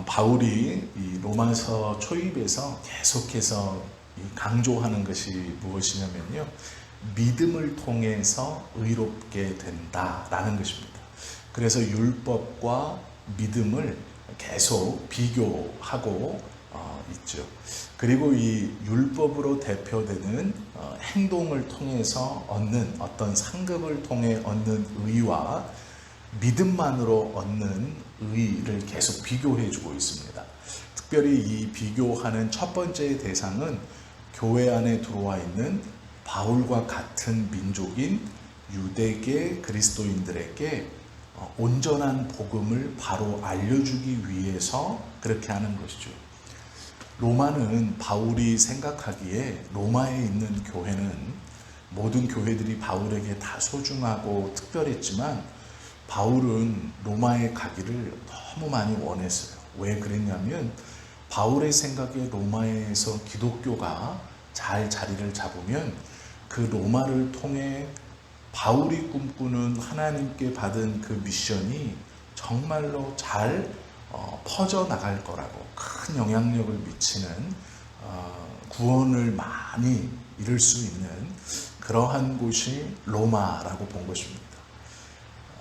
바울이 이 로마서 초입에서 계속해서 강조하는 것이 무엇이냐면요, 믿음을 통해서 의롭게 된다라는 것입니다. 그래서 율법과 믿음을 계속 비교하고 있죠. 그리고 이 율법으로 대표되는 행동을 통해서 얻는 어떤 상급을 통해 얻는 의와 믿음만으로 얻는 의를 계속 비교해 주고 있습니다. 특별히 이 비교하는 첫 번째 대상은 교회 안에 들어와 있는 바울과 같은 민족인 유대계 그리스도인들에게 온전한 복음을 바로 알려주기 위해서 그렇게 하는 것이죠. 로마는 바울이 생각하기에 로마에 있는 교회는 모든 교회들이 바울에게 다 소중하고 특별했지만 바울은 로마에 가기를 너무 많이 원했어요. 왜 그랬냐면 바울의 생각에 로마에서 기독교가 잘 자리를 잡으면 그 로마를 통해 바울이 꿈꾸는 하나님께 받은 그 미션이 정말로 잘 퍼져나갈 거라고, 큰 영향력을 미치는 구원을 많이 이룰 수 있는 그러한 곳이 로마라고 본 것입니다.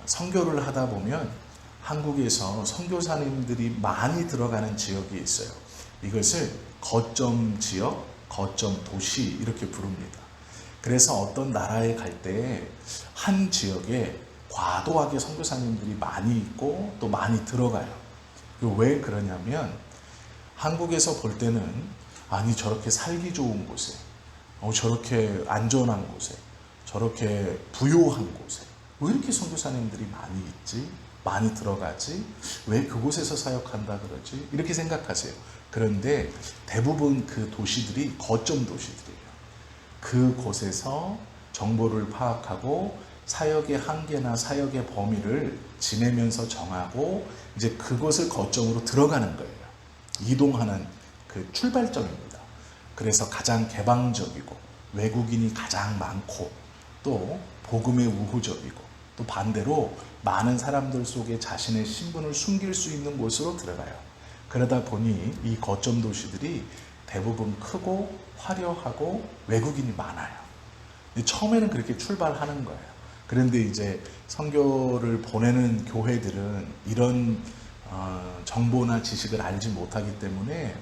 선교를 하다 보면 한국에서 선교사님들이 많이 들어가는 지역이 있어요. 이것을 거점 지역, 거점 도시 이렇게 부릅니다. 그래서 어떤 나라에 갈 때 한 지역에 과도하게 선교사님들이 많이 있고 또 많이 들어가요. 왜 그러냐면 한국에서 볼 때는 아니 저렇게 살기 좋은 곳에, 저렇게 안전한 곳에, 저렇게 부유한 곳에 왜 이렇게 선교사님들이 많이 있지? 많이 들어가지? 왜 그곳에서 사역한다 그러지? 이렇게 생각하세요. 그런데 대부분 그 도시들이 거점 도시들이에요. 그곳에서 정보를 파악하고 사역의 한계나 사역의 범위를 지내면서 정하고 이제 그곳을 거점으로 들어가는 거예요. 이동하는 그 출발점입니다. 그래서 가장 개방적이고 외국인이 가장 많고 또 복음에 우호적이고 또 반대로 많은 사람들 속에 자신의 신분을 숨길 수 있는 곳으로 들어가요. 그러다 보니 이 거점 도시들이 대부분 크고 화려하고 외국인이 많아요. 처음에는 그렇게 출발하는 거예요. 그런데 이제 선교를 보내는 교회들은 이런 정보나 지식을 알지 못하기 때문에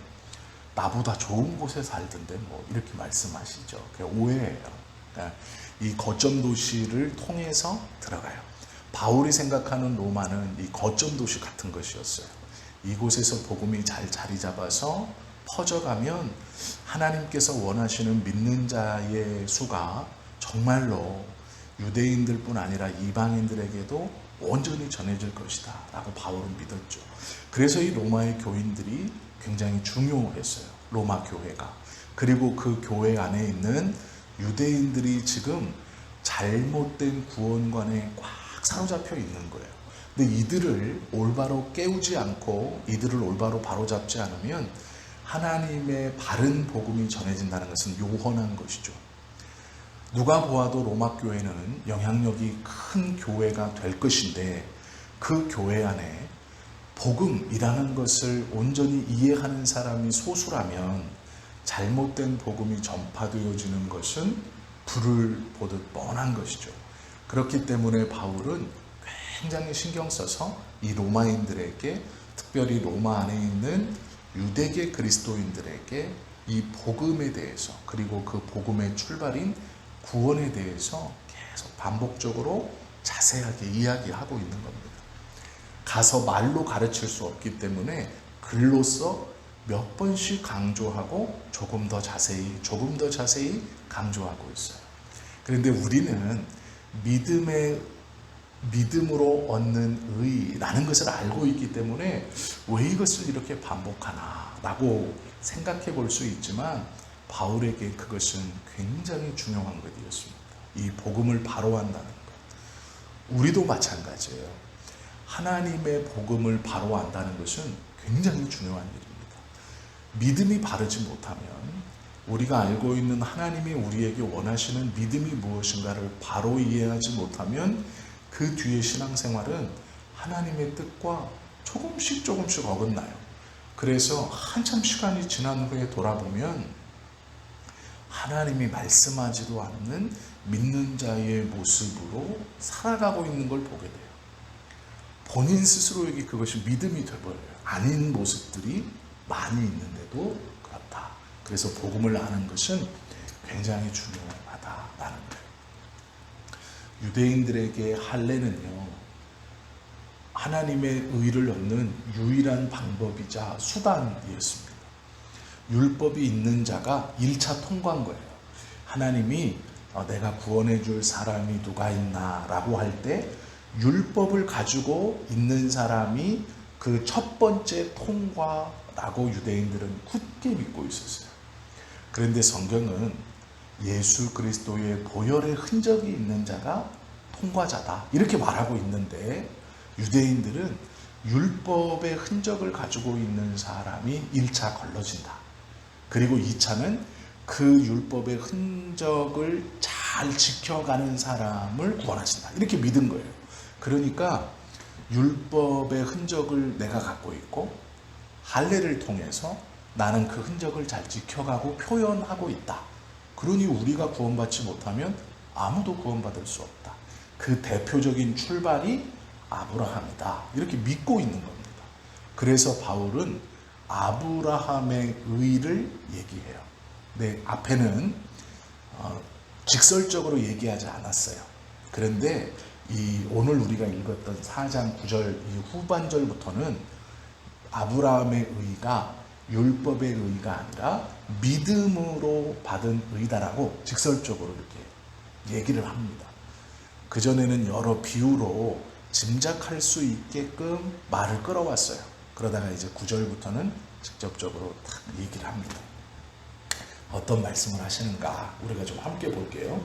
나보다 좋은 곳에 살던데 뭐 이렇게 말씀하시죠. 그게 오해예요. 그러니까 이 거점 도시를 통해서 들어가요. 바울이 생각하는 로마는 이 거점 도시 같은 것이었어요. 이곳에서 복음이 잘 자리 잡아서 퍼져가면 하나님께서 원하시는 믿는 자의 수가 정말로 유대인들뿐 아니라 이방인들에게도 온전히 전해질 것이다 라고 바울은 믿었죠. 그래서 이 로마의 교인들이 굉장히 중요했어요. 로마 교회가. 그리고 그 교회 안에 있는 유대인들이 지금 잘못된 구원관에 꽉 사로잡혀 있는 거예요. 근데 이들을 올바로 깨우지 않고 이들을 올바로 바로잡지 않으면 하나님의 바른 복음이 전해진다는 것은 요원한 것이죠. 누가 보아도 로마 교회는 영향력이 큰 교회가 될 것인데 그 교회 안에 복음이라는 것을 온전히 이해하는 사람이 소수라면 잘못된 복음이 전파되어지는 것은 불을 보듯 뻔한 것이죠. 그렇기 때문에 바울은 굉장히 신경 써서 이 로마인들에게, 특별히 로마 안에 있는 유대계 그리스도인들에게 이 복음에 대해서, 그리고 그 복음의 출발인 구원에 대해서 계속 반복적으로 자세하게 이야기하고 있는 겁니다. 가서 말로 가르칠 수 없기 때문에 글로써 몇 번씩 강조하고 조금 더 자세히 강조하고 있어요. 그런데 우리는 믿음으로 얻는 의라는 것을 알고 있기 때문에 왜 이것을 이렇게 반복하나 라고 생각해 볼 수 있지만 바울에게 그것은 굉장히 중요한 것이었습니다. 이 복음을 바로 한다는 것. 우리도 마찬가지예요. 하나님의 복음을 바로 안다는 것은 굉장히 중요한 일입니다. 믿음이 바르지 못하면 우리가 알고 있는 하나님이 우리에게 원하시는 믿음이 무엇인가를 바로 이해하지 못하면 그 뒤의 신앙생활은 하나님의 뜻과 조금씩 어긋나요. 그래서 한참 시간이 지난 후에 돌아보면 하나님이 말씀하지도 않는 믿는 자의 모습으로 살아가고 있는 걸 보게 돼요. 본인 스스로에게 그것이 믿음이 되어버려요. 아닌 모습들이 많이 있는데도 그렇다. 그래서 복음을 아는 것은 굉장히 중요하다라는 거예요. 유대인들에게 할례는요, 하나님의 의를 얻는 유일한 방법이자 수단이었습니다. 율법이 있는 자가 1차 통과한 거예요. 하나님이 내가 구원해 줄 사람이 누가 있나 라고 할 때 율법을 가지고 있는 사람이 그 첫 번째 통과라고 유대인들은 굳게 믿고 있었어요. 그런데 성경은 예수 그리스도의 보혈의 흔적이 있는 자가 통과자다 이렇게 말하고 있는데, 유대인들은 율법의 흔적을 가지고 있는 사람이 1차 걸러진다. 그리고 2차는 그 율법의 흔적을 잘 지켜가는 사람을 구원하신다. 이렇게 믿은 거예요. 그러니까 율법의 흔적을 내가 갖고 있고 할례를 통해서 나는 그 흔적을 잘 지켜가고 표현하고 있다. 그러니 우리가 구원받지 못하면 아무도 구원받을 수 없다. 그 대표적인 출발이 아브라함이다. 이렇게 믿고 있는 겁니다. 그래서 바울은 아브라함의 의를 얘기해요. 네, 앞에는 직설적으로 얘기하지 않았어요. 그런데 오늘 우리가 읽었던 4장 9절 이 후반절부터는 아브라함의 의가 율법의 의가 아니라 믿음으로 받은 의다라고 직설적으로 이렇게 얘기를 합니다. 그전에는 여러 비유로 짐작할 수 있게끔 말을 끌어왔어요. 그러다가 이제 9절부터는 직접적으로 딱 얘기를 합니다. 어떤 말씀을 하시는가 우리가 좀 함께 볼게요.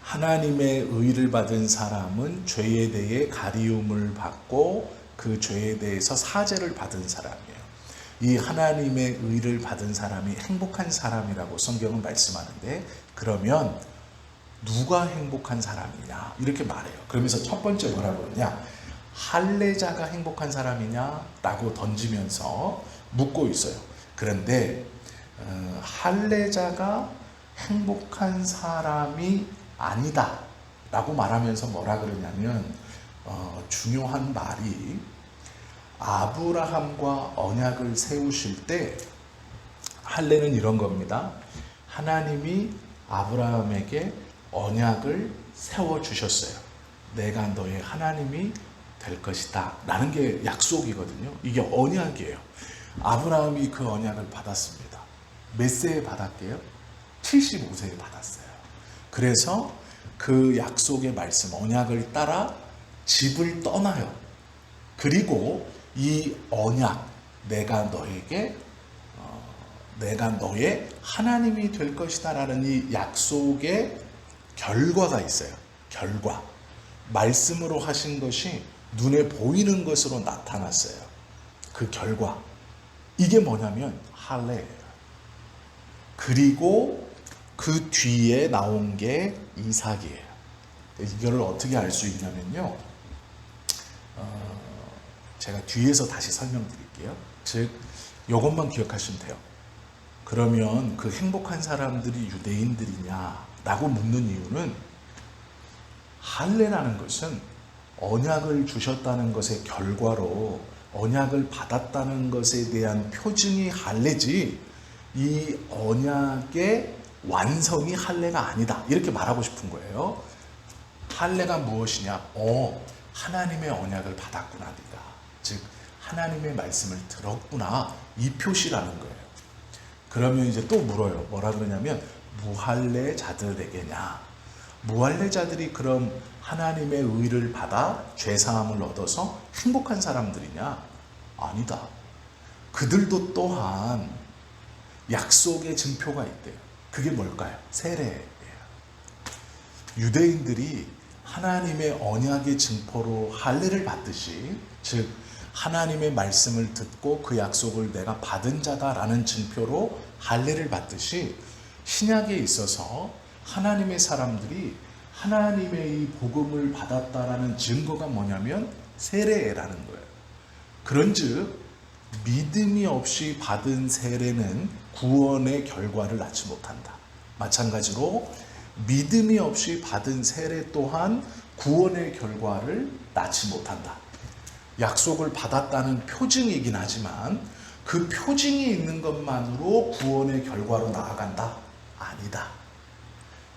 하나님의 의를 받은 사람은 죄에 대해 가리움을 받고 그 죄에 대해서 사죄를 받은 사람이에요. 이 하나님의 의를 받은 사람이 행복한 사람이라고 성경은 말씀하는데, 그러면 누가 행복한 사람이냐 이렇게 말해요. 그러면서 첫 번째 뭐라고 그러냐, 할례자가 행복한 사람이냐라고 던지면서 묻고 있어요. 그런데 할례자가 행복한 사람이 아니다 라고 말하면서 뭐라 그러냐면 중요한 말이, 아브라함과 언약을 세우실 때 할례는 이런 겁니다. 하나님이 아브라함에게 언약을 세워주셨어요. 내가 너의 하나님이 될 것이다 라는 게 약속이거든요. 이게 언약이에요. 아브라함이 그 언약을 받았습니다. 몇 세에 받았게요? 75세에 받았어요. 그래서 그 약속의 말씀, 언약을 따라 집을 떠나요. 그리고 이 언약, 내가 너의 하나님이 될 것이다 라는 이 약속의 결과가 있어요. 결과. 말씀으로 하신 것이 눈에 보이는 것으로 나타났어요. 그 결과. 이게 뭐냐면 할례예요. 그리고 그 뒤에 나온 게 이삭이에요. 이걸 어떻게 알 수 있냐면요. 제가 뒤에서 다시 설명드릴게요. 즉, 이것만 기억하시면 돼요. 그러면 그 행복한 사람들이 유대인들이냐라고 묻는 이유는, 할례라는 것은 언약을 주셨다는 것의 결과로 언약을 받았다는 것에 대한 표징이 할례지, 이 언약의 완성이 할례가 아니다 이렇게 말하고 싶은 거예요. 할례가 무엇이냐? 하나님의 언약을 받았구나 네가. 즉 하나님의 말씀을 들었구나, 이 표시라는 거예요. 그러면 이제 또 물어요. 뭐라 그러냐면 무할례자들에게냐? 무할례자들이 그럼 하나님의 의를 받아 죄사함을 얻어서 행복한 사람들이냐? 아니다. 그들도 또한 약속의 증표가 있대요. 그게 뭘까요? 세례예요. 유대인들이 하나님의 언약의 증표로 할례를 받듯이, 즉 하나님의 말씀을 듣고 그 약속을 내가 받은 자다라는 증표로 할례를 받듯이, 신약에 있어서 하나님의 사람들이 하나님의 이 복음을 받았다라는 증거가 뭐냐면 세례라는 거예요. 그런즉 믿음이 없이 받은 세례는 구원의 결과를 낳지 못한다. 마찬가지로 믿음이 없이 받은 세례 또한 구원의 결과를 낳지 못한다. 약속을 받았다는 표징이긴 하지만 그 표징이 있는 것만으로 구원의 결과로 나아간다? 아니다.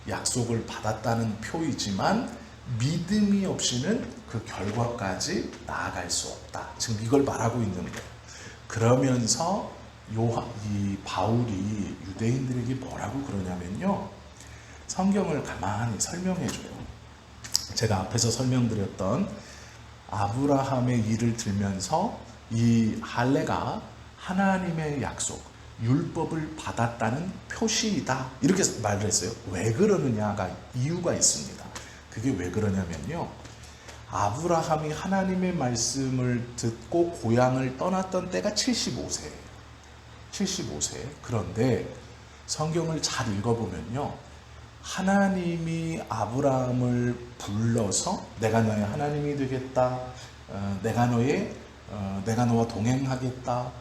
약속을 받았다는 표이지만 믿음이 없이는 그 결과까지 나아갈 수 없다. 지금 이걸 말하고 있는 거예요. 그러면서 이 바울이 유대인들에게 뭐라고 그러냐면요. 성경을 가만히 설명해 줘요. 제가 앞에서 설명드렸던 아브라함의 일을 들면서 이 할례가 하나님의 약속, 율법을 받았다는 표시이다. 이렇게 말을 했어요. 왜 그러느냐가 이유가 있습니다. 그게 왜 그러냐면요. 아브라함이 하나님의 말씀을 듣고 고향을 떠났던 때가 75세예요. 75세. 그런데 성경을 잘 읽어보면요. 하나님이 아브라함을 불러서 내가 너의 하나님이 되겠다. 내가 너와 동행하겠다.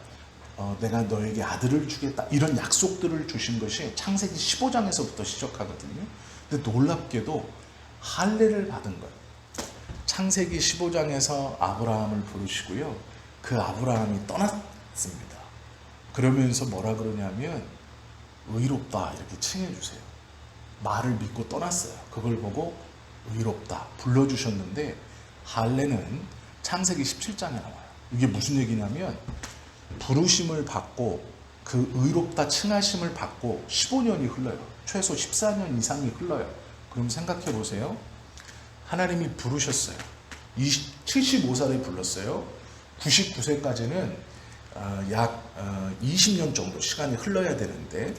내가 너에게 아들을 주겠다. 이런 약속들을 주신 것이 창세기 15장에서부터 시작하거든요. 근데 놀랍게도 할례를 받은 거예요. 창세기 15장에서 아브라함을 부르시고요. 그 아브라함이 떠났습니다. 그러면서 뭐라 그러냐면 의롭다 이렇게 칭해 주세요. 말을 믿고 떠났어요. 그걸 보고 의롭다 불러주셨는데 할례는 창세기 17장에 나와요. 이게 무슨 얘기냐면 부르심을 받고 그 의롭다 칭하심을 받고 15년이 흘러요. 최소 14년 이상이 흘러요. 그럼 생각해 보세요. 하나님이 부르셨어요. 75살에 불렀어요. 99세까지는 약 20년 정도 시간이 흘러야 되는데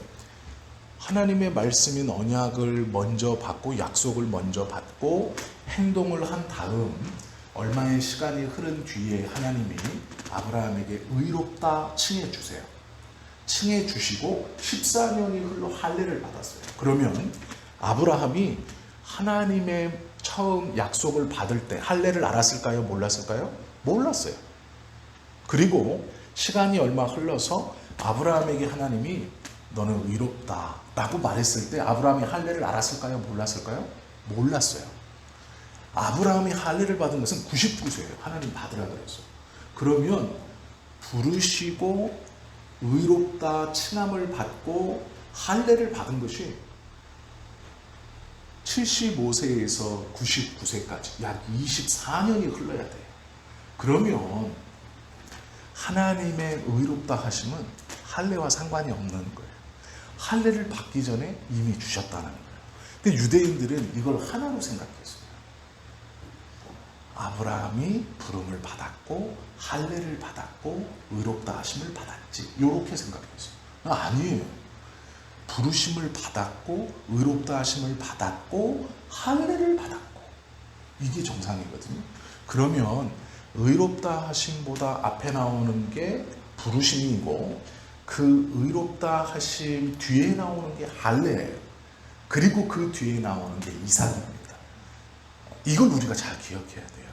하나님의 말씀인 언약을 먼저 받고 약속을 먼저 받고 행동을 한 다음 얼마의 시간이 흐른 뒤에 하나님이 아브라함에게 의롭다 칭해 주세요. 칭해 주시고 14년이 흘러 할례를 받았어요. 그러면 아브라함이 하나님의 처음 약속을 받을 때 할례를 알았을까요? 몰랐을까요? 몰랐어요. 그리고 시간이 얼마 흘러서 아브라함에게 하나님이 너는 의롭다 라고 말했을 때 아브라함이 할례를 알았을까요? 몰랐을까요? 몰랐어요. 아브라함이 할례를 받은 것은 99세예요. 하나님 받으라 그랬어요. 그러면 부르시고 의롭다 칭함을 받고 할례를 받은 것이 75세에서 99세까지 약 24년이 흘러야 돼요. 그러면 하나님의 의롭다 하심은 할례와 상관이 없는 거예요. 할례를 받기 전에 이미 주셨다는 거예요. 근데 유대인들은 이걸 하나로 생각했어요. 아브라함이 부름을 받았고 할례를 받았고 의롭다 하심을 받았지. 이렇게 생각했어요. 아니에요. 부르심을 받았고 의롭다 하심을 받았고 할례를 받았고 이게 정상이거든요. 그러면 의롭다 하심보다 앞에 나오는 게 부르심이고 그 의롭다 하심 뒤에 나오는 게 할례예요. 그리고 그 뒤에 나오는 게 이삭입니다. 이걸 우리가 잘 기억해야 돼요.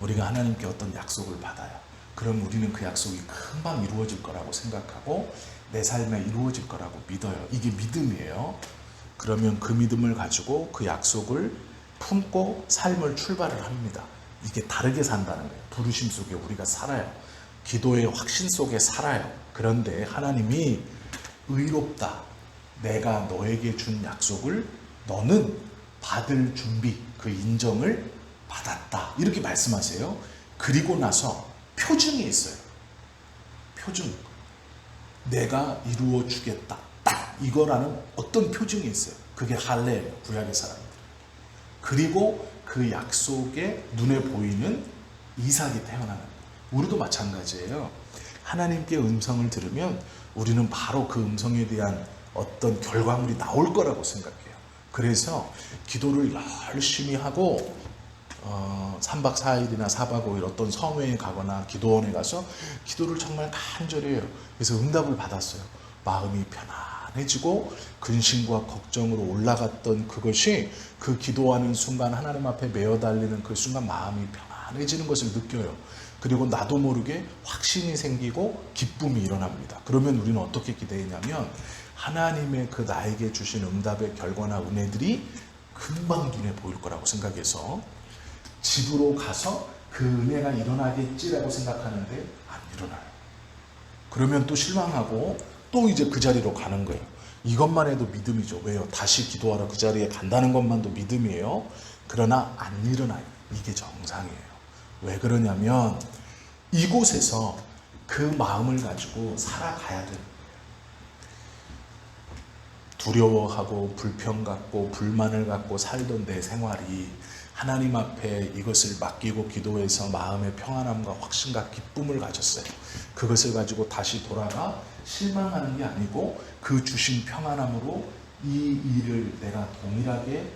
우리가 하나님께 어떤 약속을 받아요. 그럼 우리는 그 약속이 금방 이루어질 거라고 생각하고 내 삶에 이루어질 거라고 믿어요. 이게 믿음이에요. 그러면 그 믿음을 가지고 그 약속을 품고 삶을 출발을 합니다. 이게 다르게 산다는 거예요. 부르심 속에 우리가 살아요. 기도의 확신 속에 살아요. 그런데 하나님이 의롭다. 내가 너에게 준 약속을 너는 받을 준비, 그 인정을 받았다. 이렇게 말씀하세요. 그리고 나서 표징이 있어요. 표징. 내가 이루어 주겠다. 딱 이거라는 어떤 표징이 있어요. 그게 할례예요. 구약의 사람들. 그리고 그 약속에 눈에 보이는 이삭이 태어나는 거예요. 우리도 마찬가지예요. 하나님께 음성을 들으면 우리는 바로 그 음성에 대한 어떤 결과물이 나올 거라고 생각해요. 그래서 기도를 열심히 하고 3박 4일이나 4박 5일 어떤 성회에 가거나 기도원에 가서 기도를 정말 간절히 해요. 그래서 응답을 받았어요. 마음이 편안해지고 근심과 걱정으로 올라갔던 그것이 그 기도하는 순간 하나님 앞에 메어 달리는 그 순간 마음이 편안해지는 것을 느껴요. 그리고 나도 모르게 확신이 생기고 기쁨이 일어납니다. 그러면 우리는 어떻게 기대했냐면 하나님의 그 나에게 주신 응답의 결과나 은혜들이 금방 눈에 보일 거라고 생각해서 집으로 가서 그 은혜가 일어나겠지라고 생각하는데 안 일어나요. 그러면 또 실망하고 또 이제 그 자리로 가는 거예요. 이것만 해도 믿음이죠. 왜요? 다시 기도하러 그 자리에 간다는 것만도 믿음이에요. 그러나 안 일어나요. 이게 정상이에요. 왜 그러냐면 이곳에서 그 마음을 가지고 살아가야 돼요. 두려워하고 불평 갖고 불만을 갖고 살던 내 생활이 하나님 앞에 이것을 맡기고 기도해서 마음의 평안함과 확신과 기쁨을 가졌어요. 그것을 가지고 다시 돌아가 실망하는 게 아니고 그 주신 평안함으로 이 일을 내가 동일하게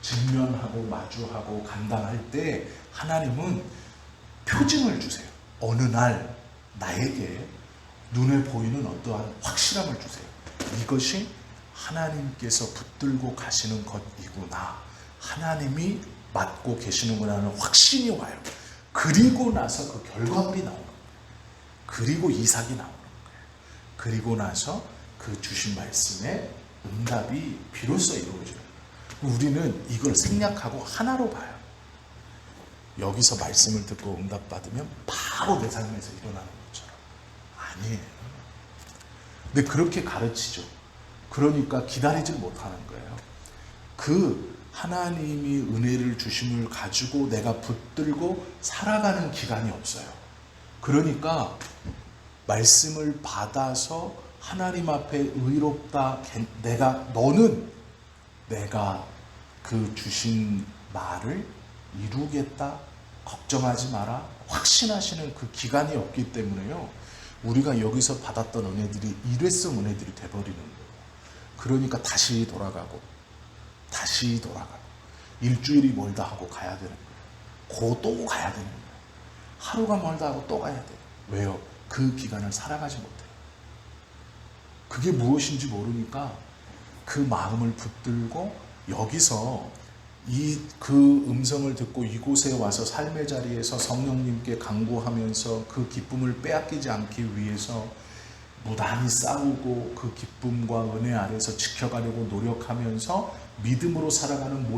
직면하고 마주하고 감당할 때 하나님은 표징을 주세요. 어느 날 나에게 눈에 보이는 어떠한 확실함을 주세요. 이것이 하나님께서 붙들고 가시는 것이구나. 하나님이 맡고 계시는구나는 확신이 와요. 그리고 나서 그 결과물이 나오는 거예요. 그리고 이삭이 나오는 거예요. 그리고 나서 그 주신 말씀의 응답이 비로소 이루어져요. 우리는 이걸 생략하고 하나로 봐요. 여기서 말씀을 듣고 응답받으면 바로 내 삶에서 일어나는 것처럼. 아니에요. 근데 그렇게 가르치죠. 그러니까 기다리지 못하는 거예요. 그 하나님이 은혜를 주심을 가지고 내가 붙들고 살아가는 기간이 없어요. 그러니까 말씀을 받아서 하나님 앞에 의롭다, 너는 내가 그 주신 말을 이루겠다, 걱정하지 마라, 확신하시는 그 기간이 없기 때문에요. 우리가 여기서 받았던 은혜들이 일회성 은혜들이 돼버리는 거예요. 그러니까 다시 돌아가고 일주일이 멀다 하고 가야 되는 거예요. 또 가야 되는 거예요. 하루가 멀다 하고 또 가야 돼요. 왜요? 그 기간을 살아가지 못해요. 그게 무엇인지 모르니까 그 마음을 붙들고 여기서 그 음성을 듣고 이곳에 와서 삶의 자리에서 성령님께 간구하면서 그 기쁨을 빼앗기지 않기 위해서 무단히 싸우고 그 기쁨과 은혜 아래서 지켜가려고 노력하면서 믿음으로 살아가는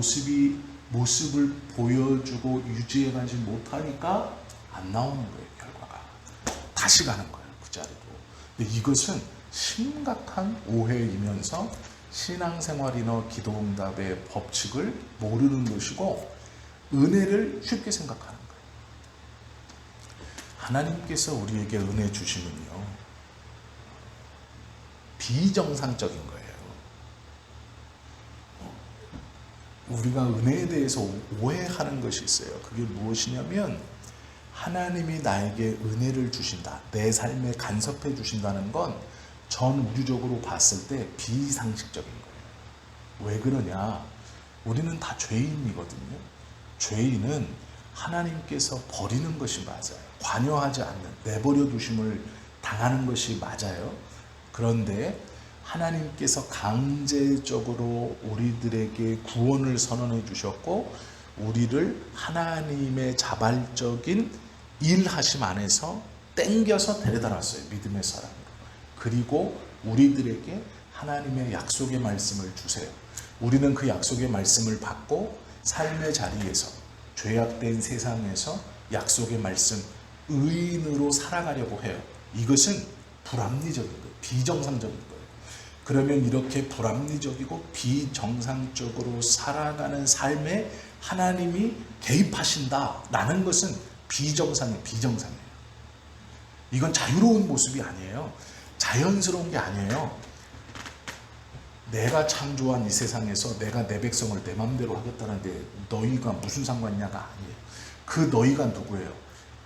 모습을 보여주고 유지해가지 못하니까 안 나오는 거예요. 결과가 다시 가는 거예요. 그 자리로. 근데 이것은 심각한 오해이면서 신앙생활이나 기도응답의 법칙을 모르는 것이고 은혜를 쉽게 생각하는 거예요. 하나님께서 우리에게 은혜 주시면요 비정상적인 거예요. 우리가 은혜에 대해서 오해하는 것이 있어요. 그게 무엇이냐면 하나님이 나에게 은혜를 주신다, 내 삶에 간섭해 주신다는 건 전 우주적으로 봤을 때 비상식적인 거예요. 왜 그러냐? 우리는 다 죄인이거든요. 죄인은 하나님께서 버리는 것이 맞아요. 관여하지 않는, 내버려 두심을 당하는 것이 맞아요. 그런데 하나님께서 강제적으로 우리들에게 구원을 선언해 주셨고 우리를 하나님의 자발적인 일하심 안에서 땡겨서 데려다 놨어요. 믿음의 사람으로. 그리고 우리들에게 하나님의 약속의 말씀을 주세요. 우리는 그 약속의 말씀을 받고 삶의 자리에서 죄악된 세상에서 약속의 말씀 의인으로 살아가려고 해요. 이것은 불합리적인 거예요. 비정상적인 거예요. 그러면 이렇게 불합리적이고 비정상적으로 살아가는 삶에 하나님이 개입하신다라는 것은 비정상이에요. 이건 자유로운 모습이 아니에요. 자연스러운 게 아니에요. 내가 창조한 이 세상에서 내가 내 백성을 내 맘대로 하겠다는데 너희가 무슨 상관이냐가 아니에요. 그 너희가 누구예요?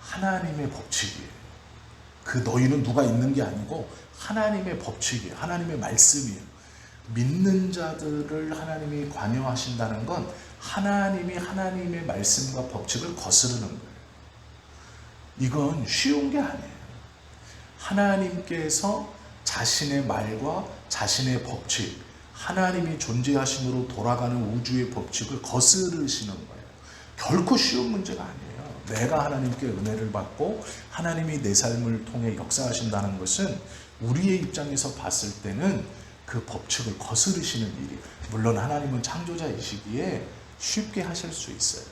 하나님의 법칙이에요. 그 너희는 누가 있는 게 아니고 하나님의 법칙이에요. 하나님의 말씀이에요. 믿는 자들을 하나님이 관여하신다는 건 하나님이 하나님의 말씀과 법칙을 거스르는 거예요. 이건 쉬운 게 아니에요. 하나님께서 자신의 말과 자신의 법칙, 하나님이 존재하심으로 돌아가는 우주의 법칙을 거스르시는 거예요. 결코 쉬운 문제가 아니에요. 내가 하나님께 은혜를 받고 하나님이 내 삶을 통해 역사하신다는 것은 우리의 입장에서 봤을 때는 그 법칙을 거스르시는 일이, 물론 하나님은 창조자이시기에 쉽게 하실 수 있어요.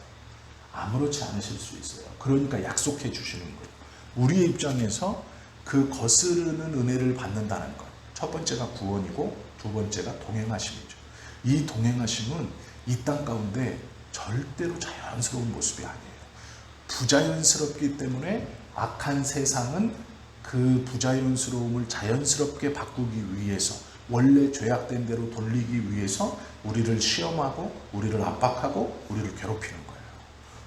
아무렇지 않으실 수 있어요. 그러니까 약속해 주시는 거예요. 우리의 입장에서 그 거스르는 은혜를 받는다는 것, 첫 번째가 구원이고 두 번째가 동행하심이죠. 이 동행하심은 이 땅 가운데 절대로 자연스러운 모습이 아니에요. 부자연스럽기 때문에 악한 세상은 그 부자연스러움을 자연스럽게 바꾸기 위해서, 원래 죄악된 대로 돌리기 위해서 우리를 시험하고 우리를 압박하고 우리를 괴롭히는 거예요.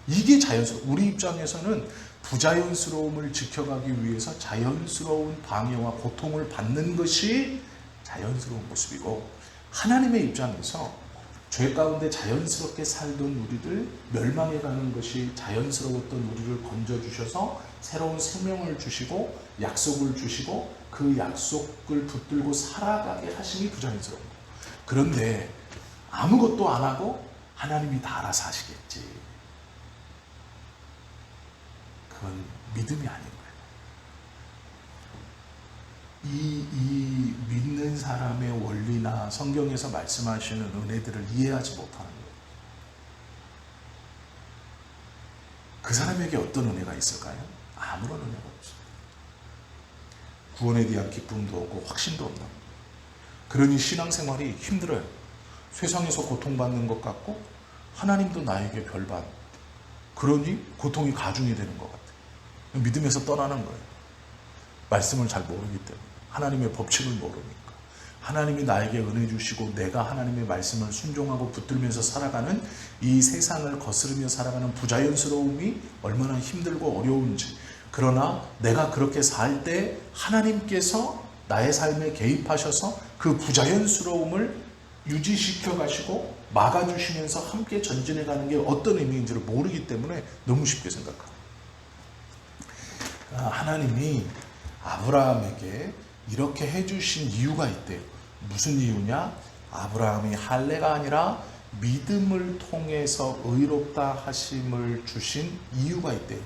이게 자연스러워. 우리 입장에서는 부자연스러움을 지켜가기 위해서 자연스러운 방해와 고통을 받는 것이 자연스러운 모습이고, 하나님의 입장에서 죄 가운데 자연스럽게 살던 우리를 멸망해 가는 것이 자연스러웠던 우리를 건져주셔서 새로운 생명을 주시고 약속을 주시고 그 약속을 붙들고 살아가게 하심이 부자연스러운 거예요. 그런데 아무것도 안 하고 하나님이 다 알아서 하시겠지, 그건 믿음이 아닌 거예요. 이 믿는 사람의 원리나 성경에서 말씀하시는 은혜들을 이해하지 못하는 거예요. 그 사람에게 어떤 은혜가 있을까요? 아무런 은혜가 없어요. 구원에 대한 기쁨도 없고 확신도 없는 거예요. 그러니 신앙생활이 힘들어요. 세상에서 고통받는 것 같고 하나님도 나에게 별반, 그러니 고통이 가중이 되는 것 같아요. 믿음에서 떠나는 거예요. 말씀을 잘 모르기 때문에, 하나님의 법칙을 모르니까. 하나님이 나에게 은혜 주시고 내가 하나님의 말씀을 순종하고 붙들면서 살아가는 이 세상을 거스르며 살아가는 부자연스러움이 얼마나 힘들고 어려운지, 그러나 내가 그렇게 살 때 하나님께서 나의 삶에 개입하셔서 그 부자연스러움을 유지시켜 가시고 막아주시면서 함께 전진해 가는 게 어떤 의미인지를 모르기 때문에 너무 쉽게 생각합니다. 하나님이 아브라함에게 이렇게 해주신 이유가 있대요. 무슨 이유냐? 아브라함이 할례가 아니라 믿음을 통해서 의롭다 하심을 주신 이유가 있대요.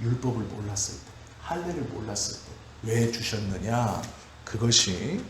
율법을 몰랐을 때, 할례를 몰랐을 때. 왜 주셨느냐? 그것이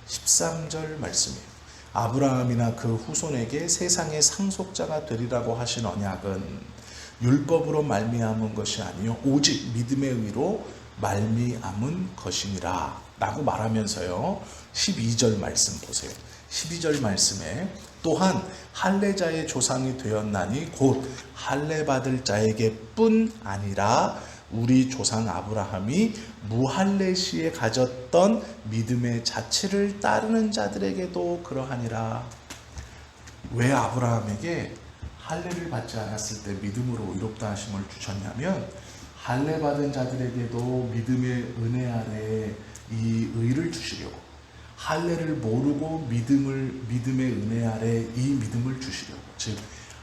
13절 말씀이에요. 아브라함이나 그 후손에게 세상의 상속자가 되리라고 하신 언약은 율법으로 말미암은 것이 아니요 오직 믿음의 의로 말미암은 것이니라 라고 말하면서요, 12절 말씀 보세요. 12절 말씀에 또한 할례자의 조상이 되었나니 곧 할례 받을 자에게 뿐 아니라 우리 조상 아브라함이 무할례 시에 가졌던 믿음의 자체를 따르는 자들에게도 그러하니라. 왜 아브라함에게 할례를 받지 않았을 때 믿음으로 의롭다 하심을 주셨냐면, 할례 받은 자들에게도 믿음의 은혜 아래 이 의를 주시려고, 할례를 모르고 믿음의 은혜 아래 이 믿음을 주시려고, 즉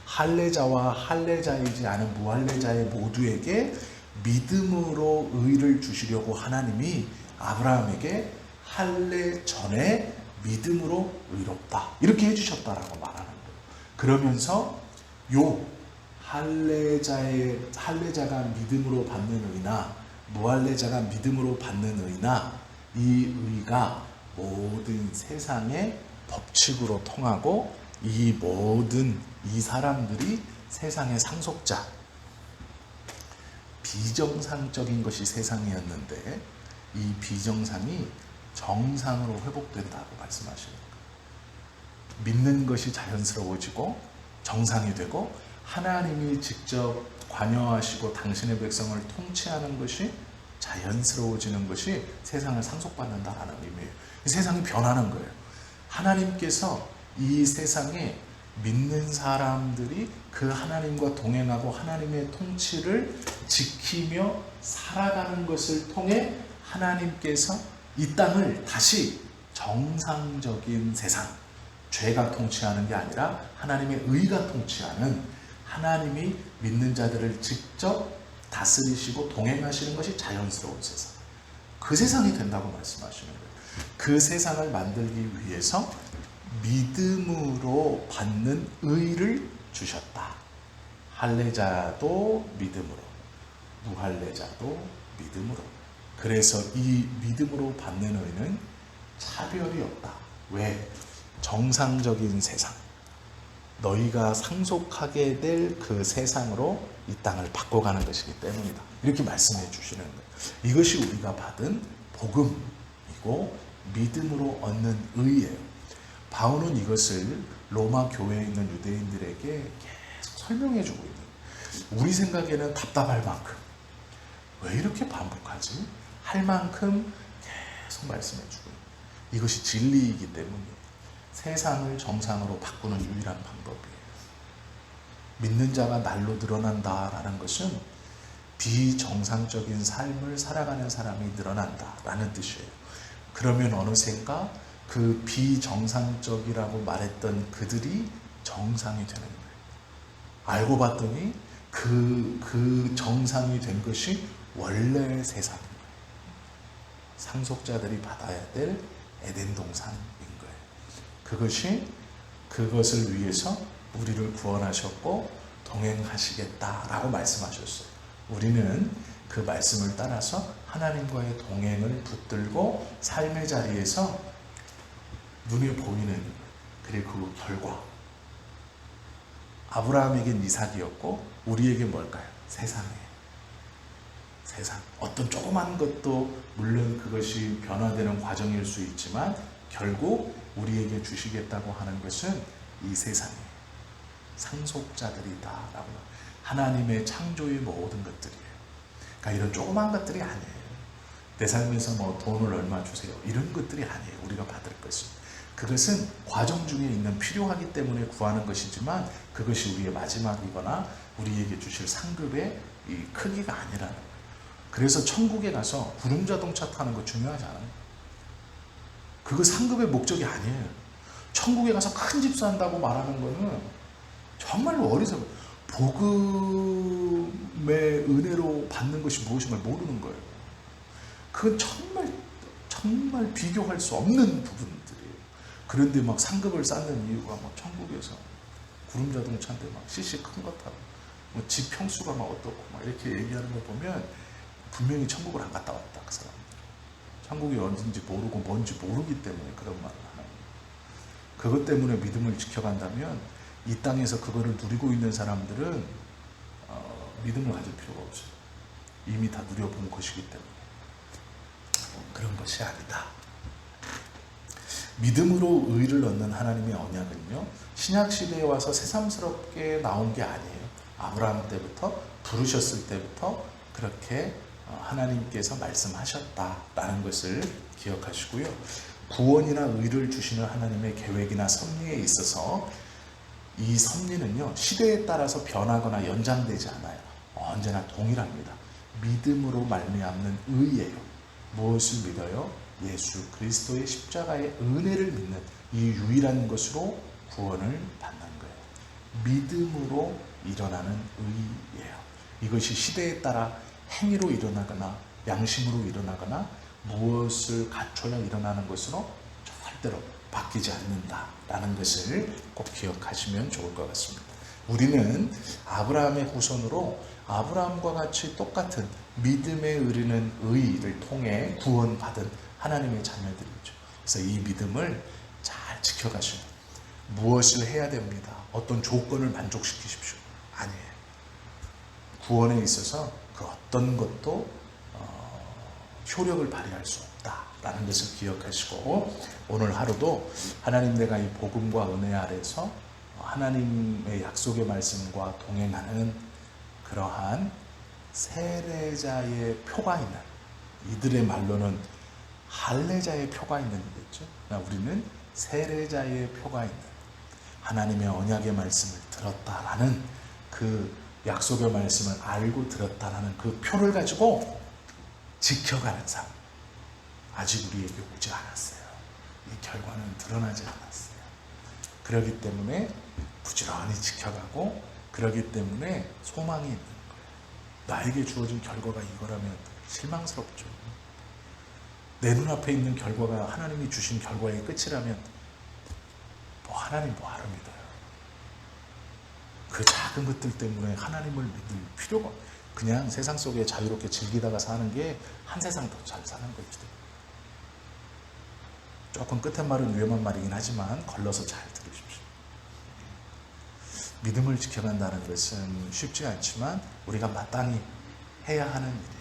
할례자와 할례자이지 않은 무할례자의 모두에게 믿음으로 의를 주시려고 하나님이 아브라함에게 할례 전에 믿음으로 의롭다 이렇게 해주셨다라고 말하는 거예요. 그러면서 요 할례자가 믿음으로 받는 의나 무할례자가 믿음으로 받는 의나 이 의가 모든 세상의 법칙으로 통하고 이 모든 이 사람들이 세상의 상속자, 비정상적인 것이 세상이었는데 이 비정상이 정상으로 회복된다고 말씀하시는 거예요. 믿는 것이 자연스러워지고 정상이 되고 하나님이 직접 관여하시고 당신의 백성을 통치하는 것이 자연스러워지는 것이 세상을 상속받는다라는 의미예요. 세상이 변하는 거예요. 하나님께서 이 세상에 믿는 사람들이 그 하나님과 동행하고 하나님의 통치를 지키며 살아가는 것을 통해 하나님께서 이 땅을 다시 정상적인 세상, 죄가 통치하는 게 아니라 하나님의 의가 통치하는, 하나님이 믿는 자들을 직접 다스리시고 동행하시는 것이 자연스러운 세상, 그 세상이 된다고 말씀하시는 거예요. 그 세상을 만들기 위해서 믿음으로 받는 의를 주셨다. 할례자도 믿음으로, 무할례자도 믿음으로. 그래서 이 믿음으로 받는 의는 차별이 없다. 왜? 정상적인 세상, 너희가 상속하게 될 그 세상으로 이 땅을 바꿔가는 것이기 때문이다. 이렇게 말씀해 주시는 거예요. 이것이 우리가 받은 복음이고 믿음으로 얻는 의예요. 바울은 이것을 로마 교회에 있는 유대인들에게 계속 설명해 주고 있는 거예요. 우리 생각에는 답답할 만큼, 왜 이렇게 반복하지? 할 만큼 계속 말씀해 주고 있는 거예요. 이것이 진리이기 때문이에요. 세상을 정상으로 바꾸는 유일한 방법이에요. 믿는 자가 날로 늘어난다라는 것은 비정상적인 삶을 살아가는 사람이 늘어난다라는 뜻이에요. 그러면 어느샌가 그 비정상적이라고 말했던 그들이 정상이 되는 거예요. 알고 봤더니 그 정상이 된 것이 원래의 세상인 거예요. 상속자들이 받아야 될 에덴 동산인 거예요. 그것을 위해서 우리를 구원하셨고 동행하시겠다라고 말씀하셨어요. 우리는 그 말씀을 따라서 하나님과의 동행을 붙들고 삶의 자리에서 눈에 보이는, 그리고 그 결과, 아브라함에겐 이삭이었고 우리에게 뭘까요? 세상이에요. 세상. 어떤 조그만 것도 물론 그것이 변화되는 과정일 수 있지만 결국 우리에게 주시겠다고 하는 것은 이 세상이에요. 상속자들이다라고. 하나님의 창조의 모든 것들이에요. 그러니까 이런 조그만 것들이 아니에요. 내 삶에서 뭐 돈을 얼마 주세요, 이런 것들이 아니에요. 우리가 받을 것은. 그것은 과정 중에 있는, 필요하기 때문에 구하는 것이지만 그것이 우리의 마지막이거나 우리에게 주실 상급의 이 크기가 아니라는 거예요. 그래서 천국에 가서 구름자동차 타는 거 중요하지 않아요. 그거 상급의 목적이 아니에요. 천국에 가서 큰 집 산다고 말하는 거는 정말 어리석어요. 복음의 은혜로 받는 것이 무엇인가 모르는 거예요. 그건 정말 비교할 수 없는 부분들이에요. 그런데 막 상급을 쌓는 이유가 막 천국에서 구름자동차인데 막 CC 큰 거 타고 뭐 집 평수가 막 어떻고 막 이렇게 얘기하는 거 보면 분명히 천국을 안 갔다 왔다, 그 사람들. 천국이 어딘지 모르고 뭔지 모르기 때문에 그런 말을 하는 거예요. 그것 때문에 믿음을 지켜간다면 이 땅에서 그거를 누리고 있는 사람들은 믿음을 가질 필요가 없어요. 이미 다 누려본 것이기 때문에. 그런 것이 아니다. 믿음으로 의를 얻는 하나님의 언약은요, 신약시대에 와서 새삼스럽게 나온 게 아니에요. 아브라함 때부터, 부르셨을 때부터 그렇게 하나님께서 말씀하셨다라는 것을 기억하시고요. 구원이나 의를 주시는 하나님의 계획이나 섭리에 있어서 이 섭리는요, 시대에 따라서 변하거나 연장되지 않아요. 언제나 동일합니다. 믿음으로 말미암는 의예요. 무엇을 믿어요? 예수 그리스도의 십자가의 은혜를 믿는 이 유일한 것으로 구원을 받는 거예요. 믿음으로 일어나는 의예요. 이것이 시대에 따라 행위로 일어나거나 양심으로 일어나거나 무엇을 갖춰야 일어나는 것으로 절대로 바뀌지 않는다라는 것을 꼭 기억하시면 좋을 것 같습니다. 우리는 아브라함의 후손으로 아브라함과 같이 똑같은 믿음에 이르는 의를 통해 구원받은 하나님의 자녀들이죠. 그래서 이 믿음을 잘 지켜가시면 무엇을 해야 됩니다. 어떤 조건을 만족시키십시오. 아니에요. 구원에 있어서 그 어떤 것도 효력을 발휘할 수 없다라는 것을 기억하시고, 오늘 하루도 하나님, 내가 이 복음과 은혜 아래서 하나님의 약속의 말씀과 동행하는 그러한 세례자의 표가 있는, 이들의 말로는 할례자의 표가 있는 거겠죠. 우리는 세례자의 표가 있는, 하나님의 언약의 말씀을 들었다라는 그 약속의 말씀을 알고 들었다라는 그 표를 가지고 지켜가는 삶, 아직 우리에게 오지 않았어요. 이 결과는 드러나지 않았어요. 그렇기 때문에 부지런히 지켜가고, 그렇기 때문에 소망이 있는 거예요. 나에게 주어진 결과가 이거라면 실망스럽죠. 내 눈앞에 있는 결과가 하나님이 주신 결과의 끝이라면 하나님 뭐하러 믿어요? 그 작은 것들 때문에 하나님을 믿을 필요가, 그냥 세상 속에 자유롭게 즐기다가 사는 게 한 세상 더 잘 사는 거지. 조금 끝에 말은 위험한 말이긴 하지만 걸러서 잘 들으십시오. 믿음을 지켜간다는 것은 쉽지 않지만 우리가 마땅히 해야 하는 일이에요.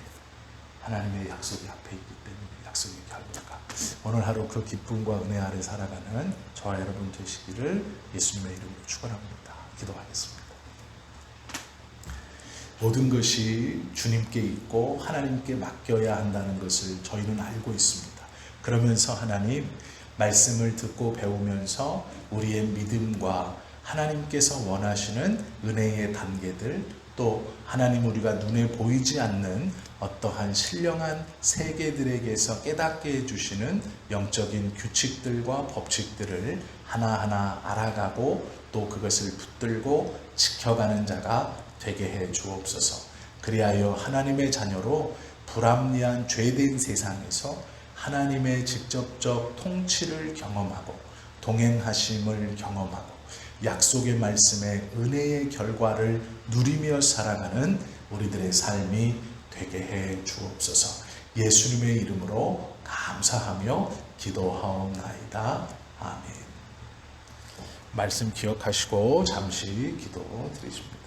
하나님의 약속이 앞에 있기 때문에 약속의 결과가. 오늘 하루 그 기쁨과 은혜 아래 살아가는 저와 여러분 되시기를 예수님의 이름으로 축원합니다. 기도하겠습니다. 모든 것이 주님께 있고 하나님께 맡겨야 한다는 것을 저희는 알고 있습니다. 그러면서 하나님 말씀을 듣고 배우면서 우리의 믿음과 하나님께서 원하시는 은혜의 단계들, 또 하나님 우리가 눈에 보이지 않는 어떠한 신령한 세계들에게서 깨닫게 해주시는 영적인 규칙들과 법칙들을 하나하나 알아가고 또 그것을 붙들고 지켜가는 자가 되게 해 주옵소서. 그리하여 하나님의 자녀로 불합리한 죄된 세상에서 하나님의 직접적 통치를 경험하고 동행하심을 경험하고 약속의 말씀의 은혜의 결과를 누리며 살아가는 우리들의 삶이 되게 해 주옵소서. 예수님의 이름으로 감사하며 기도하옵나이다. 아멘. 말씀 기억하시고 잠시 기도 드리십니다.